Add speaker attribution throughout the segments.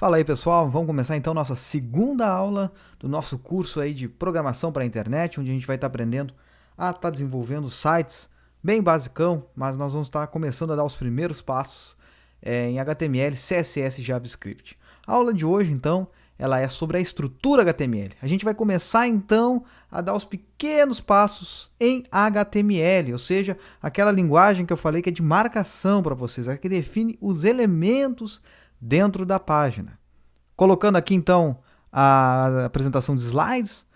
Speaker 1: Fala aí pessoal, vamos começar então nossa segunda aula do nosso curso aí de programação para a internet, onde a gente vai estar aprendendo a estar desenvolvendo sites bem basicão, mas nós vamos estar começando a dar os primeiros passos em HTML, CSS e JavaScript. A aula de hoje então, ela é sobre a estrutura HTML. A gente vai começar então a dar os pequenos passos em HTML, ou seja, aquela linguagem que eu falei que é de marcação para vocês, que define os elementos dentro da página. Colocando aqui então a apresentação de slides,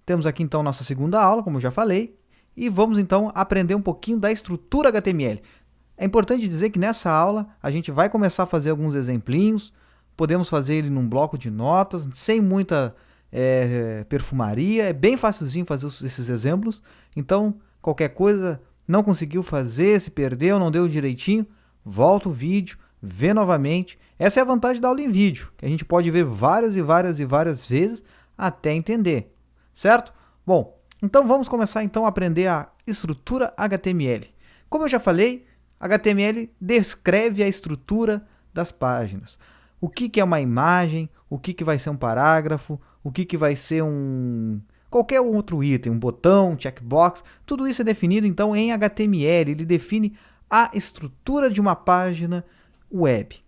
Speaker 1: temos aqui então nossa segunda aula, como eu já falei, e vamos então aprender um pouquinho da estrutura HTML. É importante dizer que nessa aula a gente vai começar a fazer alguns exemplinhos, podemos fazer ele num bloco de notas, sem muita perfumaria, é bem facilzinho fazer esses exemplos, então qualquer coisa, não conseguiu fazer, se perdeu, não deu direitinho, volta o vídeo, vê novamente. Essa é a vantagem da aula em vídeo, que a gente pode ver várias vezes até entender, certo? Bom, então vamos começar então a aprender a estrutura HTML. Como eu já falei, HTML descreve a estrutura das páginas. O que é uma imagem, o que vai ser um parágrafo, o que vai ser qualquer outro item, um botão, um checkbox, tudo isso é definido então em HTML, ele define a estrutura de uma página web.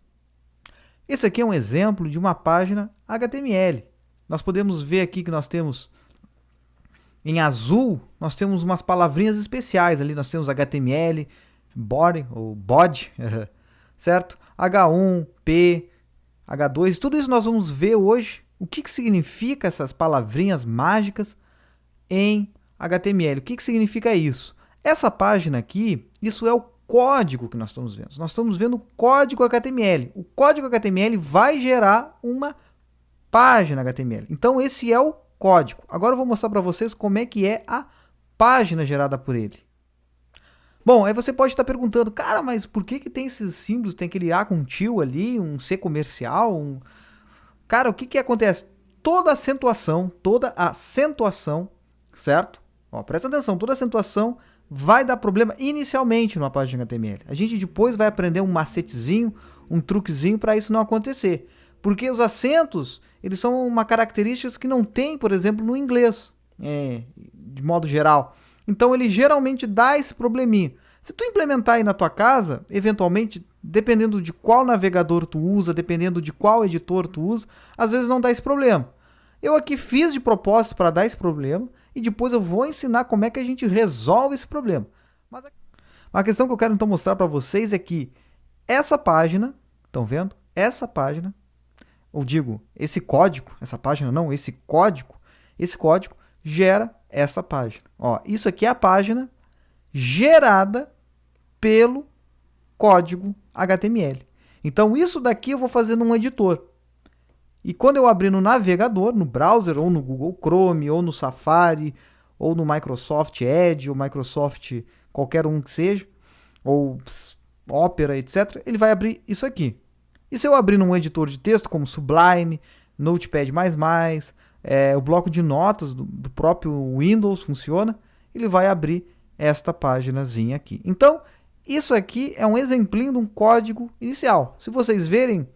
Speaker 1: Esse aqui é um exemplo de uma página HTML. Nós podemos ver aqui que nós temos, em azul, nós temos umas palavrinhas especiais ali, nós temos HTML, body, ou body, certo? H1, P, H2, tudo isso nós vamos ver hoje, o que significa essas palavrinhas mágicas em HTML. O que significa isso? Essa página aqui, isso é o código que nós estamos vendo. Nós estamos vendo o código HTML. O código HTML vai gerar uma página HTML. Então, esse é o código. Agora eu vou mostrar para vocês como é que é a página gerada por ele. Bom, aí você pode estar perguntando, cara, mas por que tem esses símbolos? Tem aquele A com tio ali, um C comercial, Cara, o que acontece? Toda acentuação, certo? Ó, presta atenção, toda acentuação vai dar problema inicialmente numa página HTML. A gente depois vai aprender um macetezinho, um truquezinho para isso não acontecer. Porque os acentos, eles são uma característica que não tem, por exemplo, no inglês, de modo geral. Então ele geralmente dá esse probleminha. Se tu implementar aí na tua casa, eventualmente, dependendo de qual navegador tu usa, dependendo de qual editor tu usa, às vezes não dá esse problema. Eu aqui fiz de propósito para dar esse problema, e depois eu vou ensinar como é que a gente resolve esse problema. Mas a questão que eu quero então mostrar para vocês é que essa página, estão vendo? Essa página, ou digo, esse código, essa página não, esse código gera essa página. Ó, isso aqui é a página gerada pelo código HTML. Então isso daqui eu vou fazer num editor. E quando eu abrir no navegador, no browser, ou no Google Chrome, ou no Safari, ou no Microsoft Edge, ou Microsoft qualquer um que seja, ou Opera, etc., ele vai abrir isso aqui. E se eu abrir num editor de texto como Sublime, Notepad++, o bloco de notas do próprio Windows funciona, ele vai abrir esta páginazinha aqui. Então, isso aqui é um exemplinho de um código inicial. Se vocês verem,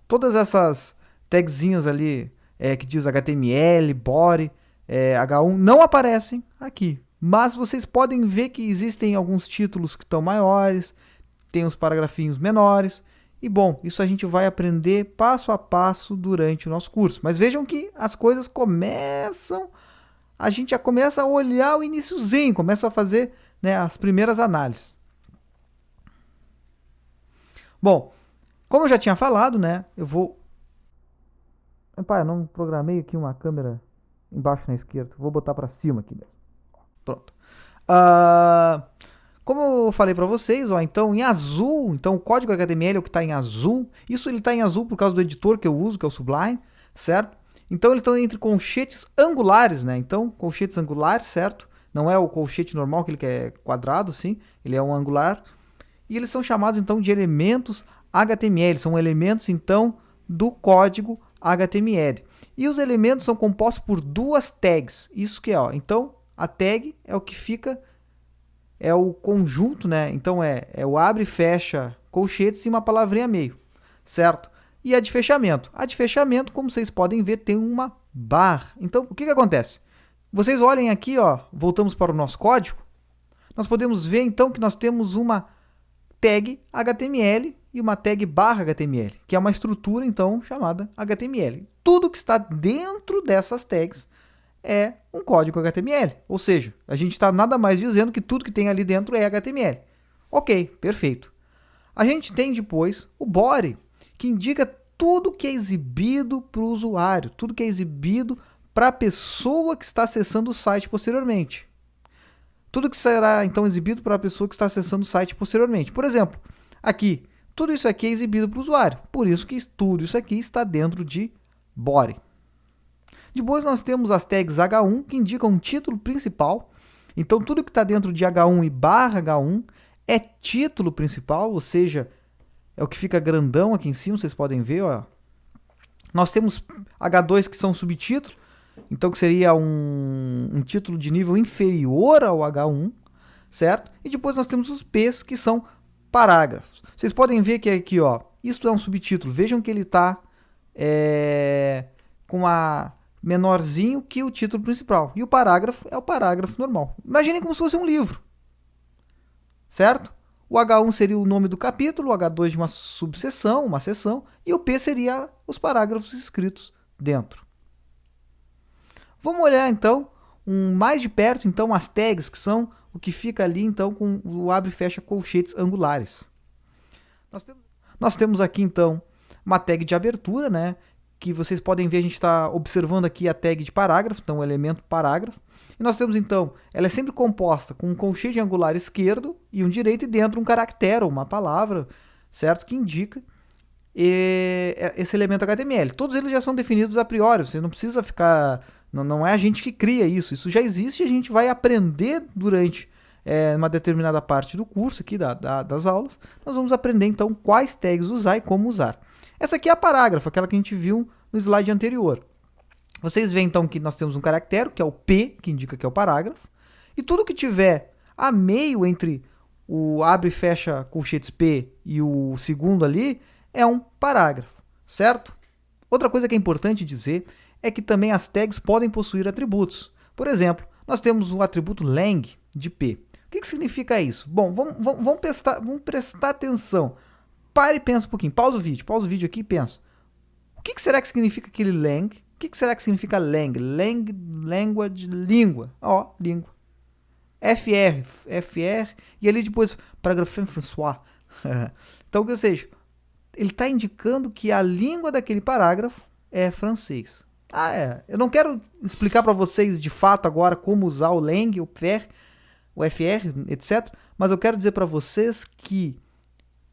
Speaker 1: todas essas tagzinhas ali que diz HTML, body, H1, não aparecem aqui. Mas vocês podem ver que existem alguns títulos que estão maiores, tem uns paragrafinhos menores. E bom, isso a gente vai aprender passo a passo durante o nosso curso. Mas vejam que as coisas começam, a gente já começa a olhar o iniciozinho, começa a fazer as primeiras análises. Bom, como eu já tinha falado, eu vou... Epá, eu não programei aqui uma câmera embaixo na esquerda. Vou botar para cima aqui mesmo. Pronto. Como eu falei para vocês, então em azul, então o código HTML é o que está em azul. Isso ele está em azul por causa do editor que eu uso, que é o Sublime, certo? Então ele está entre colchetes angulares, Então, colchetes angulares, certo? Não é o colchete normal, que é quadrado, sim. Ele é um angular. E eles são chamados, então, de elementos HTML. São elementos, então, do código HTML. E os elementos são compostos por duas tags. Isso que é, então, a tag é o que fica, é o conjunto, Então, é o abre e fecha colchetes e uma palavrinha meio, certo? e a de fechamento. A de fechamento, como vocês podem ver, tem uma barra. Então, o que acontece? Vocês olhem aqui, ó, voltamos para o nosso código. Nós podemos ver, então, que nós temos uma tag HTML e uma tag barra HTML, que é uma estrutura, então, chamada HTML. Tudo que está dentro dessas tags é um código HTML. Ou seja, a gente está nada mais dizendo que tudo que tem ali dentro é HTML. Ok, perfeito. A gente tem depois o body, que indica tudo que é exibido para o usuário, tudo que é exibido para a pessoa que está acessando o site posteriormente. Tudo que será, então, exibido para a pessoa que está acessando o site posteriormente. Por exemplo, aqui, tudo isso aqui é exibido para o usuário. Por isso que tudo isso aqui está dentro de body. Depois nós temos as tags H1, que indicam um título principal. Então, tudo que está dentro de H1 e barra H1 é título principal, ou seja, é o que fica grandão aqui em cima, vocês podem ver. Ó. Nós temos H2 que são subtítulos, então que seria um título de nível inferior ao H1, certo? E depois nós temos os P's, que são parágrafos. Vocês podem ver que aqui, ó, isto é um subtítulo. Vejam que ele está com a menorzinho que o título principal. E o parágrafo é o parágrafo normal. Imaginem como se fosse um livro, certo? O H1 seria o nome do capítulo, o H2 de uma subseção, uma seção, e o P seria os parágrafos escritos dentro. Vamos olhar, então, mais de perto, então, as tags, que são o que fica ali, então, com o abre e fecha colchetes angulares. Nós temos aqui, então, uma tag de abertura, né? Que vocês podem ver, a gente está observando aqui a tag de parágrafo, então, o elemento parágrafo. E nós temos, então, ela é sempre composta com um colchete angular esquerdo e um direito, e dentro um caractere, ou uma palavra, certo? Que indica esse elemento HTML. Todos eles já são definidos a priori, você não precisa ficar... Não é a gente que cria isso já existe e a gente vai aprender durante uma determinada parte do curso aqui, das aulas. Nós vamos aprender, então, quais tags usar e como usar. Essa aqui é a parágrafo, aquela que a gente viu no slide anterior. Vocês veem, então, que nós temos um caractere, que é o P, que indica que é o parágrafo, e tudo que tiver a meio entre o abre e fecha colchetes P e o segundo ali é um parágrafo, certo? Outra coisa que é importante dizer é que também as tags podem possuir atributos. Por exemplo, nós temos o atributo lang de P. O que significa isso? Bom, vamos prestar atenção. Pare e pensa um pouquinho. Pausa o vídeo aqui e pensa. O que será que significa aquele lang? O que será que significa lang? Lang, language, língua. Ó, língua. FR, e ali depois, parágrafo François. Então, ou seja, ele está indicando que a língua daquele parágrafo é francês. Eu não quero explicar para vocês de fato agora como usar o lang, o FR, etc. Mas eu quero dizer para vocês que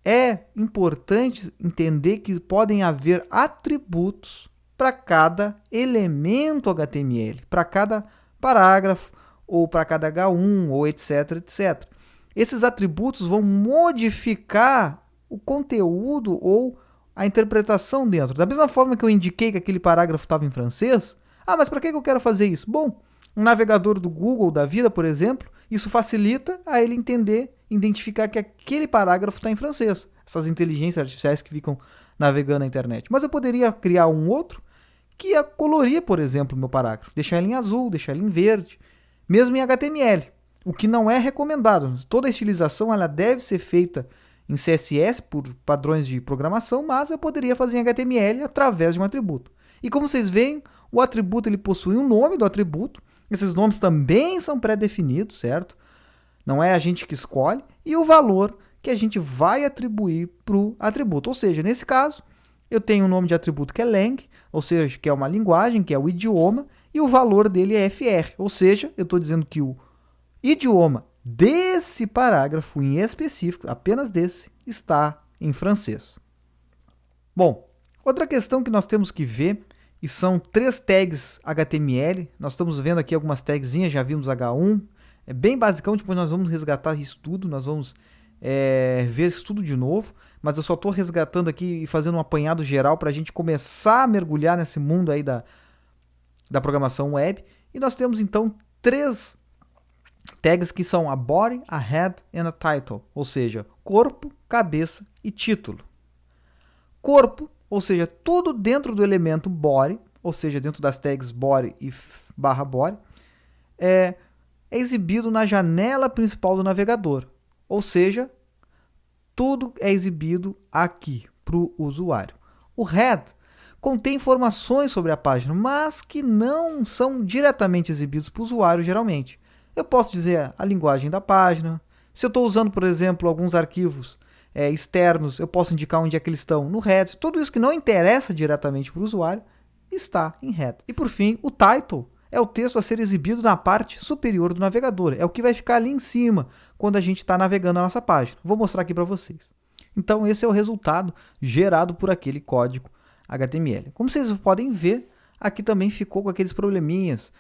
Speaker 1: é importante entender que podem haver atributos para cada elemento HTML, para cada parágrafo, ou para cada H1, ou etc, etc. Esses atributos vão modificar o conteúdo ou a interpretação dentro. Da mesma forma que eu indiquei que aquele parágrafo estava em francês, mas para que eu quero fazer isso? Bom, um navegador do Google da vida, por exemplo, isso facilita a ele entender, identificar que aquele parágrafo está em francês. Essas inteligências artificiais que ficam navegando na internet. Mas eu poderia criar um outro que ia colorir, por exemplo, o meu parágrafo. Deixar ele em azul, deixar ele em verde, mesmo em HTML. O que não é recomendado. Toda a estilização ela deve ser feita em CSS por padrões de programação, mas eu poderia fazer em HTML através de um atributo. E como vocês veem, o atributo ele possui um nome do atributo. Esses nomes também são pré-definidos, certo? Não é a gente que escolhe. E o valor que a gente vai atribuir para o atributo. Ou seja, nesse caso, eu tenho um nome de atributo que é lang, ou seja, que é uma linguagem, que é o idioma, e o valor dele é FR. Ou seja, eu estou dizendo que o idioma desse parágrafo em específico, apenas desse, está em francês. Bom, outra questão que nós temos que ver, e são 3 tags HTML, nós estamos vendo aqui algumas tagzinhas, já vimos H1, é bem basicão, depois nós vamos resgatar isso tudo, nós vamos ver isso tudo de novo, mas eu só estou resgatando aqui e fazendo um apanhado geral para a gente começar a mergulhar nesse mundo aí da programação web, e nós temos então 3 tags que são a body, a head e a title, ou seja, corpo, cabeça e título. Corpo ou seja, tudo dentro do elemento body, ou seja, dentro das tags body e barra body, é exibido na janela principal do navegador, ou seja, tudo é exibido aqui para o usuário. O head contém informações sobre a página, mas que não são diretamente exibidos para o usuário geralmente. Eu posso dizer a linguagem da página. Se eu estou usando, por exemplo, alguns arquivos externos, eu posso indicar onde é que eles estão no head. Tudo isso que não interessa diretamente para o usuário está em head. E por fim, o title é o texto a ser exibido na parte superior do navegador. É o que vai ficar ali em cima quando a gente está navegando a nossa página. Vou mostrar aqui para vocês. Então esse é o resultado gerado por aquele código HTML. Como vocês podem ver, aqui também ficou com aqueles probleminhas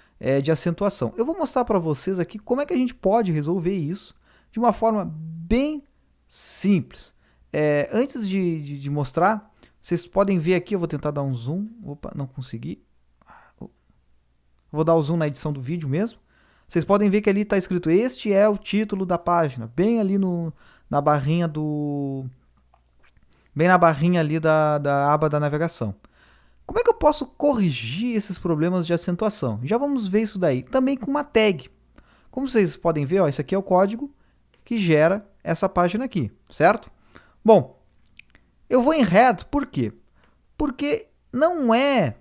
Speaker 1: de acentuação. Eu vou mostrar para vocês aqui como é que a gente pode resolver isso de uma forma bem simples. Antes de mostrar, vocês podem ver aqui, eu vou tentar dar um zoom. Opa, não consegui. Vou dar o zoom na edição do vídeo mesmo. Vocês podem ver que ali está escrito, este é o título da página, bem ali na barrinha ali da aba da navegação. Como é que eu posso corrigir esses problemas de acentuação? Já vamos ver isso daí. Também com uma tag. Como vocês podem ver, ó, isso aqui é o código que gera essa página aqui, certo? Bom, eu vou em head, por quê? Porque não é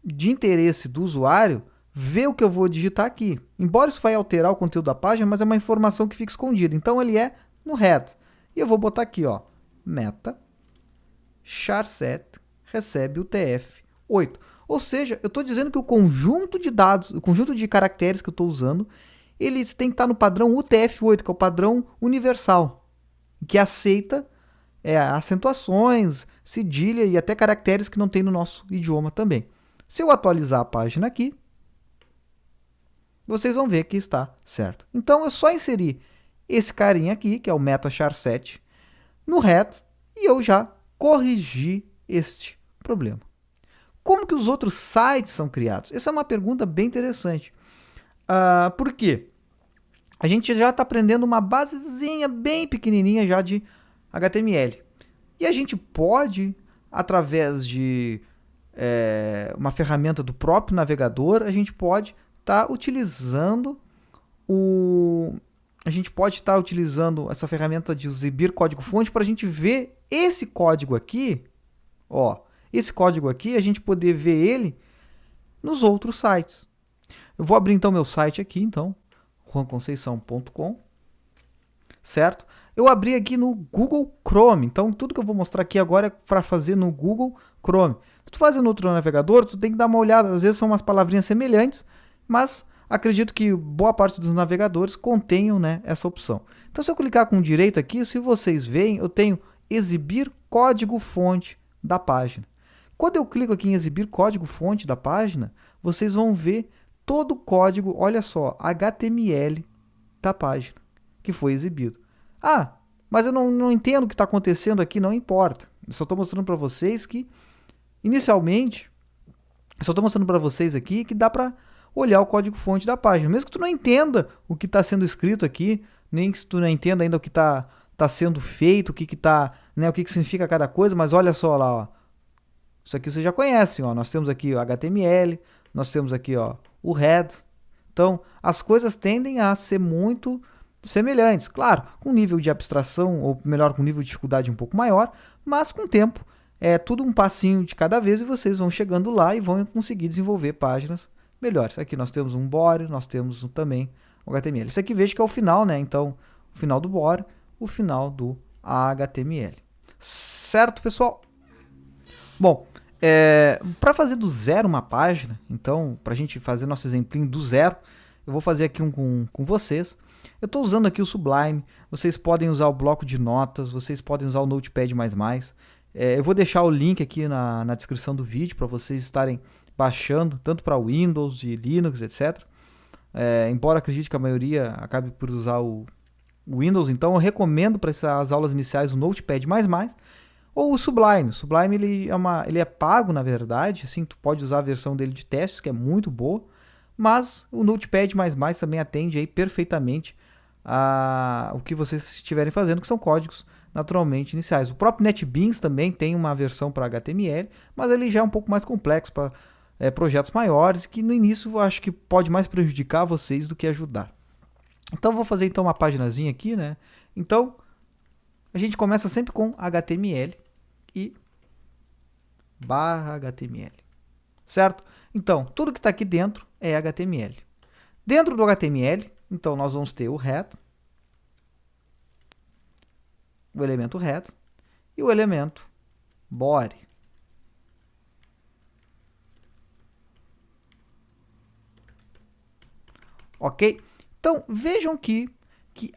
Speaker 1: de interesse do usuário ver o que eu vou digitar aqui. Embora isso vai alterar o conteúdo da página, mas é uma informação que fica escondida. Então ele é no head. E eu vou botar aqui, ó, meta charset recebe UTF-8. Ou seja, eu estou dizendo que o conjunto de dados, o conjunto de caracteres que eu estou usando, eles têm que estar no padrão UTF-8, que é o padrão universal, que aceita acentuações, cedilha e até caracteres que não tem no nosso idioma também. Se eu atualizar a página aqui, vocês vão ver que está certo. Então, eu só inseri esse carinha aqui, que é o meta charset, no head, e eu já corrigi este problema. Como que os outros sites são criados? Essa é uma pergunta bem interessante. Por quê? A gente já está aprendendo uma basezinha bem pequenininha já de HTML. E a gente pode, através de uma ferramenta do próprio navegador, a gente pode estar utilizando essa ferramenta de exibir código-fonte para a gente ver esse código aqui, ó, esse código aqui, a gente poder ver ele nos outros sites. Eu vou abrir então meu site aqui, então, juanconceição.com, certo? Eu abri aqui no Google Chrome, então tudo que eu vou mostrar aqui agora é para fazer no Google Chrome. Se tu faz no outro navegador, tu tem que dar uma olhada, às vezes são umas palavrinhas semelhantes, mas acredito que boa parte dos navegadores contenham, né, essa opção. Então, se eu clicar com direito aqui, se vocês veem, eu tenho exibir código-fonte da página. Quando eu clico aqui em exibir código-fonte da página, vocês vão ver todo o código, olha só, HTML da página que foi exibido. Mas eu não entendo o que está acontecendo aqui, não importa. Eu só estou mostrando para vocês que, inicialmente, que dá para olhar o código-fonte da página. Mesmo que tu não entenda o que está sendo escrito aqui, nem que tu não entenda ainda o que está sendo feito, o que significa cada coisa, mas olha só lá, ó. Isso aqui vocês já conhecem, ó. Nós temos aqui o HTML, nós temos aqui, ó, o head. Então, as coisas tendem a ser muito semelhantes. Claro, com nível de abstração, ou melhor, com nível de dificuldade um pouco maior, mas com o tempo, é tudo um passinho de cada vez e vocês vão chegando lá e vão conseguir desenvolver páginas melhores. Aqui nós temos um body, nós temos também o HTML. Isso aqui vejo que é o final, né? Então, o final do body, o final do HTML. Certo, pessoal? Bom, para fazer do zero uma página, então, para a gente fazer nosso exemplinho do zero, eu vou fazer aqui um com vocês. Eu estou usando aqui o Sublime, vocês podem usar o bloco de notas, vocês podem usar o Notepad++. Eu vou deixar o link aqui na descrição do vídeo para vocês estarem baixando, tanto para Windows e Linux, etc. Embora acredite que a maioria acabe por usar o Windows, então eu recomendo para essas aulas iniciais o Notepad++, ou o Sublime. O Sublime ele é pago, na verdade, assim, tu pode usar a versão dele de testes, que é muito boa, mas o Notepad++ também atende aí perfeitamente o que vocês estiverem fazendo, que são códigos naturalmente iniciais. O próprio NetBeans também tem uma versão para HTML, mas ele já é um pouco mais complexo para projetos maiores, que no início eu acho que pode mais prejudicar vocês do que ajudar. Então eu vou fazer então uma paginazinha aqui, né? Então a gente começa sempre com HTML e /HTML, certo? Então tudo que está aqui dentro é HTML. Dentro do HTML, então nós vamos ter o head, o elemento head e o elemento body. Ok? Então, vejam que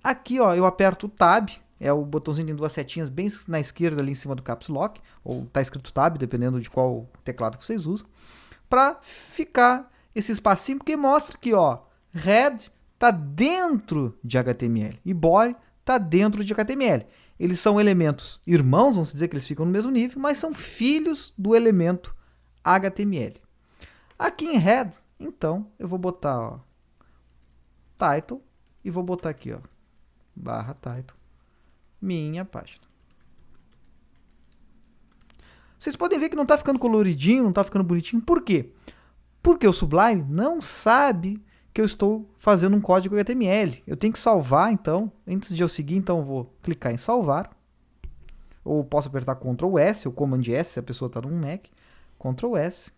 Speaker 1: aqui ó, eu aperto o Tab, é o botãozinho de duas setinhas bem na esquerda ali em cima do Caps Lock, ou está escrito Tab, dependendo de qual teclado que vocês usam, para ficar esse espacinho, porque mostra que ó, head está dentro de HTML e body está dentro de HTML. Eles são elementos irmãos, vamos dizer que eles ficam no mesmo nível, mas são filhos do elemento HTML. Aqui em head, então, eu vou botar ó, title e vou botar aqui ó, /title, minha página. Vocês podem ver que não está ficando coloridinho, não está ficando bonitinho. Por quê? Porque o Sublime não sabe que eu estou fazendo um código HTML. Eu tenho que salvar, então. Antes de eu seguir, então, eu vou clicar em salvar. Ou posso apertar Ctrl S ou Command S, se a pessoa está num Mac. Ctrl S.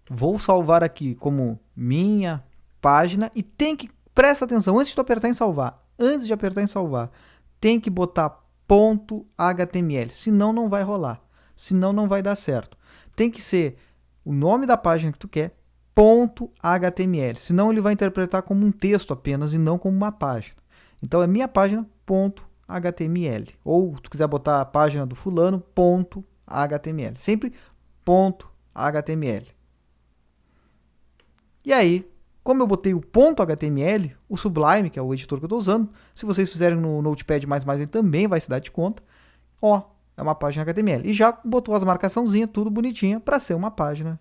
Speaker 1: Vou salvar aqui como minha página. E tem que, presta atenção, antes de apertar em salvar, tem que botar .html, senão não vai rolar. Senão não vai dar certo. Tem que ser o nome da página que tu quer, .html, senão ele vai interpretar como um texto apenas e não como uma página. Então é minha página .html, ou se tu quiser botar a página do fulano .html, sempre .html. E aí, como eu botei o .html, o Sublime, que é o editor que eu estou usando, se vocês fizerem no Notepad++, ele também vai se dar de conta, ó, é uma página HTML. E já botou as marcaçãozinhas, tudo bonitinha, para ser uma página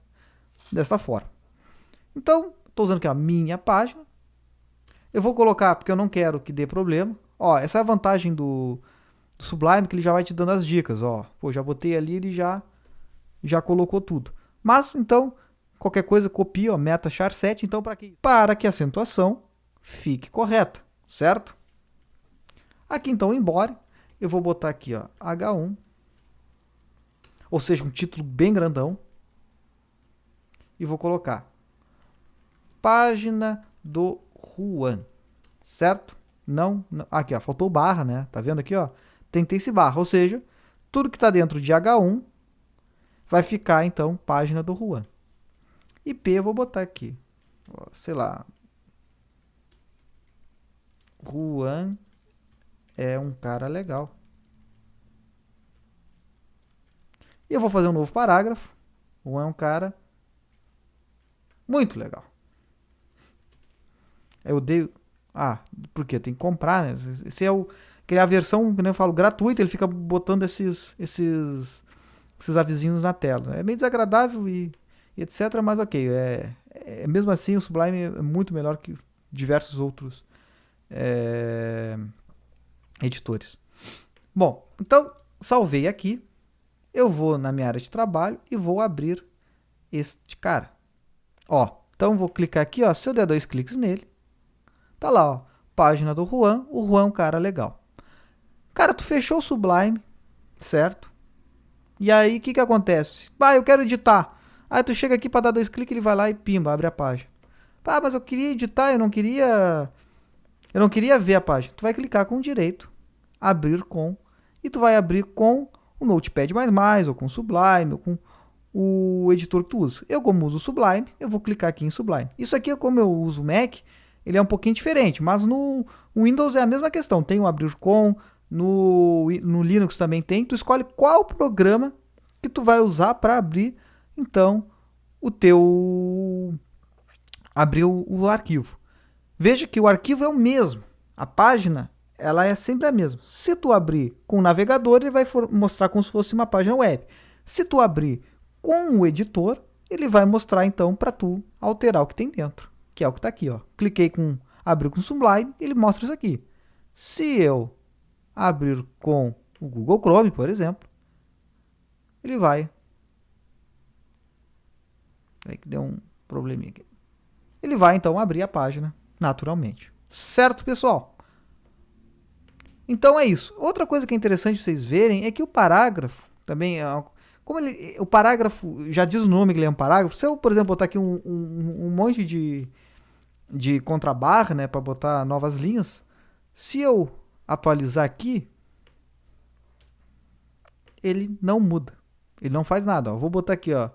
Speaker 1: dessa forma. Então, estou usando aqui a minha página. Eu vou colocar, porque eu não quero que dê problema. Ó, essa é a vantagem do Sublime, que ele já vai te dando as dicas. Ó, pô, já botei ali, ele já colocou tudo. Mas, então, qualquer coisa, copia, ó, meta char7. Então, para que a acentuação fique correta, certo? Aqui, então, embora, eu vou botar aqui, ó, H1. Ou seja, um título bem grandão. E vou colocar página do Juan, certo? Não, aqui ó, faltou barra, né? Tá vendo aqui ó? Tem que ter esse barra, ou seja, tudo que está dentro de H1 vai ficar então página do Juan. IP eu vou botar aqui, ó, sei lá, Juan é um cara legal. E eu vou fazer um novo parágrafo. Juan é um cara muito legal. Eu odeio... Ah, porque tem que comprar, né? Esse é que é a versão, como eu falo, gratuita, ele fica botando esses avisinhos na tela. É meio desagradável e etc, mas ok. Mesmo assim, o Sublime é muito melhor que diversos outros editores. Bom, então, salvei aqui. Eu vou na minha área de trabalho e vou abrir este cara. Ó, então vou clicar aqui, ó, se eu der 2 cliques nele, tá lá, ó, página do Juan, o Juan é um cara legal. Cara, tu fechou o Sublime, certo? E aí, o que acontece? Eu quero editar. Aí tu chega aqui para dar 2 cliques, ele vai lá e pimba, abre a página. Mas eu queria editar, eu não queria ver a página. Tu vai clicar com direito, abrir com, e tu vai abrir com o Notepad++, ou com o Sublime, ou com o editor que tu usa. Eu, como uso o Sublime, eu vou clicar aqui em Sublime. Isso aqui, como eu uso o Mac, ele é um pouquinho diferente, mas no Windows é a mesma questão. Tem o abrir com, no Linux também tem. Tu escolhe qual programa que tu vai usar para abrir, então, abrir o arquivo. Veja que o arquivo é o mesmo. A página, ela é sempre a mesma. Se tu abrir com o navegador, ele vai mostrar como se fosse uma página web. Se tu abrir com o editor, ele vai mostrar então para tu alterar o que tem dentro, que é o que está aqui, ó. Cliquei com abrir com Sublime, ele mostra isso aqui. Se eu abrir com o Google Chrome, por exemplo, ele vai... Peraí que deu um probleminha aqui. Ele vai, então, abrir a página naturalmente. Certo, pessoal? Então é isso. Outra coisa que é interessante vocês verem é que o parágrafo também como o parágrafo já diz o nome que ele é um parágrafo. Se eu, por exemplo, botar aqui um monte de contrabarra, né, para botar novas linhas, se eu atualizar aqui, ele não muda. Ele não faz nada. Ó. Vou botar aqui, ó.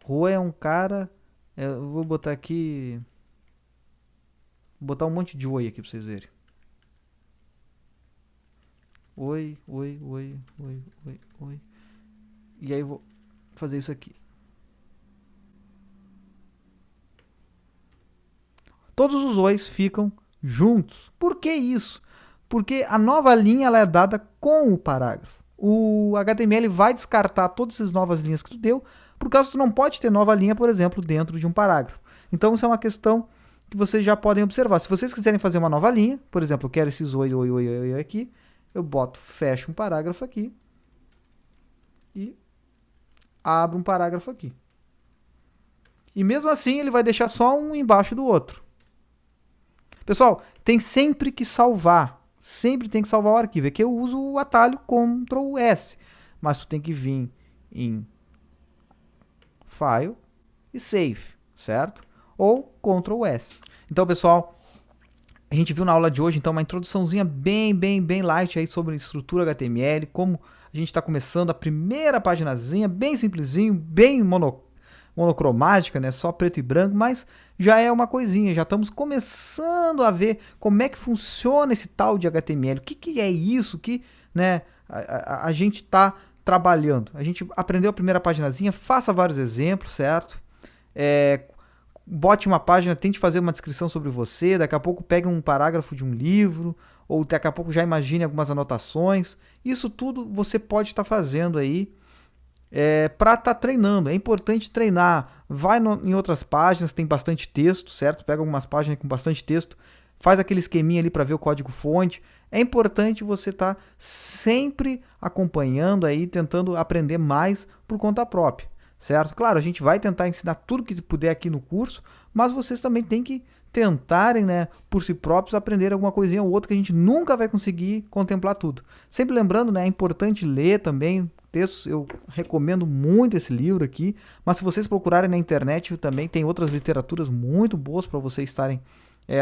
Speaker 1: Rua é um cara. Eu vou botar aqui. Vou botar um monte de oi aqui para vocês verem. Oi, oi, oi, oi, oi, oi. E aí eu vou fazer isso aqui. Todos os ois ficam juntos. Por que isso? Porque a nova linha ela é dada com o parágrafo. O HTML vai descartar todas essas novas linhas que tu deu, por causa que tu não pode ter nova linha, por exemplo, dentro de um parágrafo. Então isso é uma questão que vocês já podem observar. Se vocês quiserem fazer uma nova linha, por exemplo, eu quero esses oi, oi, oi, oi aqui, eu boto, fecho um parágrafo aqui e abro um parágrafo aqui. E mesmo assim ele vai deixar só um embaixo do outro. Pessoal, tem sempre que salvar. Sempre tem que salvar o arquivo. Aqui eu uso o atalho Ctrl S. Mas tu tem que vir em File e Save, certo? Ou Ctrl S. Então, pessoal, a gente viu na aula de hoje, então, uma introduçãozinha bem light aí sobre estrutura HTML, como a gente está começando a primeira paginazinha, bem simplesinho, bem monocromática, né? Só preto e branco, mas já é uma coisinha, já estamos começando a ver como é que funciona esse tal de HTML, o que é isso que, né, a gente está trabalhando. A gente aprendeu a primeira paginazinha, faça vários exemplos, certo? Bote uma página, tente fazer uma descrição sobre você, daqui a pouco pegue um parágrafo de um livro, ou daqui a pouco já imagine algumas anotações. Isso tudo você pode estar fazendo aí para estar treinando. É importante treinar. Vai em outras páginas, tem bastante texto, certo? Pega algumas páginas com bastante texto, faz aquele esqueminha ali para ver o código-fonte. É importante você estar sempre acompanhando aí, tentando aprender mais por conta própria, certo? Claro, a gente vai tentar ensinar tudo que puder aqui no curso, mas vocês também têm que tentarem, né, por si próprios, aprender alguma coisinha ou outra, que a gente nunca vai conseguir contemplar tudo. Sempre lembrando, né, é importante ler também textos. Eu recomendo muito esse livro aqui, mas se vocês procurarem na internet também tem outras literaturas muito boas para vocês estarem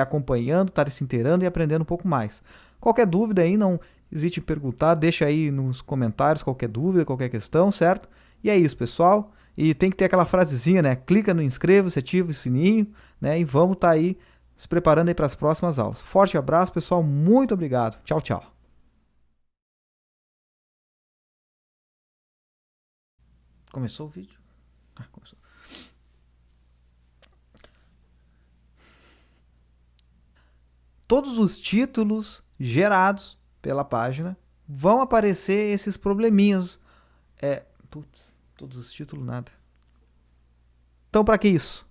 Speaker 1: acompanhando, estarem se inteirando e aprendendo um pouco mais. Qualquer dúvida aí, não hesite em perguntar, deixa aí nos comentários qualquer dúvida, qualquer questão, certo? E é isso, pessoal. E tem que ter aquela frasezinha, né? Clica no inscreva-se, ativa o sininho, né? E vamos estar aí se preparando aí para as próximas aulas. Forte abraço, pessoal. Muito obrigado. Tchau, tchau. Começou o vídeo? Começou. Todos os títulos gerados pela página vão aparecer esses probleminhas. Todos os títulos, nada. Então, para que isso?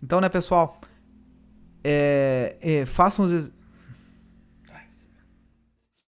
Speaker 1: Então, né, pessoal? Façam os